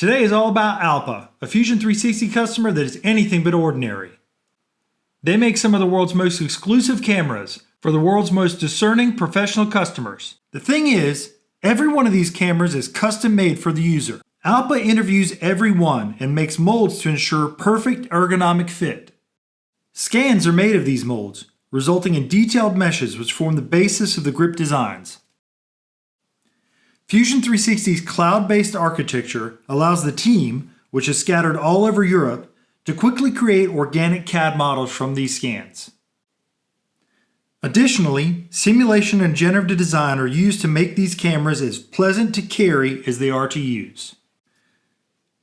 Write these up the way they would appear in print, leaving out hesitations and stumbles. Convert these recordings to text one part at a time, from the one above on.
Today is all about Alpa, a Fusion 360 customer that is anything but ordinary. They make some of the world's most exclusive cameras for the world's most discerning professional customers. The thing is, every one of these cameras is custom made for the user. Alpa interviews every one and makes molds to ensure perfect ergonomic fit. Scans are made of these molds, resulting in detailed meshes which form the basis of the grip designs. Fusion 360's cloud-based architecture allows the team, which is scattered all over Europe, to quickly create organic CAD models from these scans. Additionally, simulation and generative design are used to make these cameras as pleasant to carry as they are to use.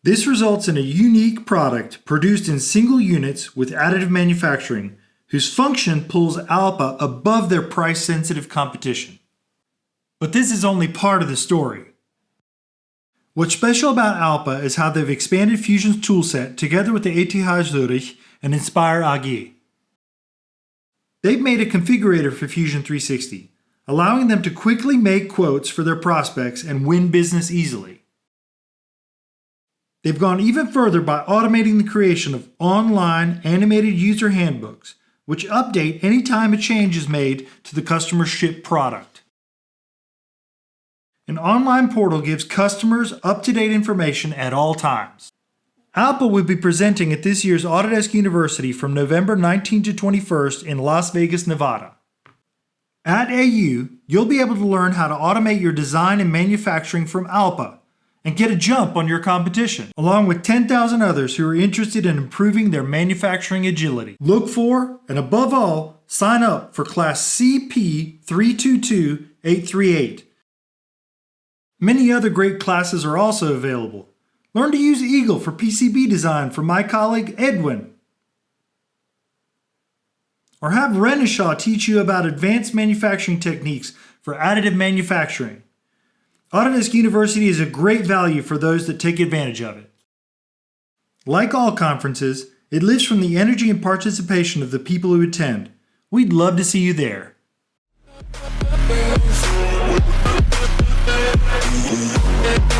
This results in a unique product produced in single units with additive manufacturing, whose function pulls Alpa above their price-sensitive competition. But this is only part of the story. What's special about Alpa is how they've expanded Fusion's toolset together with the Digitize Zurich and Inspire AG. They've made a configurator for Fusion 360, allowing them to quickly make quotes for their prospects and win business easily. They've gone even further by automating the creation of online animated user handbooks, which update anytime a change is made to the customer's shipped product. An online portal gives customers up-to-date information at all times. Alpa will be presenting at this year's Autodesk Univeristy from November 19 to 21st in Las Vegas, Nevada. At AU, you'll be able to learn how to automate your design and manufacturing from Alpa and get a jump on your competition, along with 10,000 others who are interested in improving their manufacturing agility. Look for, and above all, sign up for Class CP322838. Many other great classes are also available. Learn to use Eagle for PCB design from my colleague Edwin. Or have Renishaw teach you about advanced manufacturing techniques for additive manufacturing. Autodesk University is a great value for those that take advantage of it. Like all conferences, it lives from the energy and participation of the people who attend. We'd love to see you there. We'll be right back.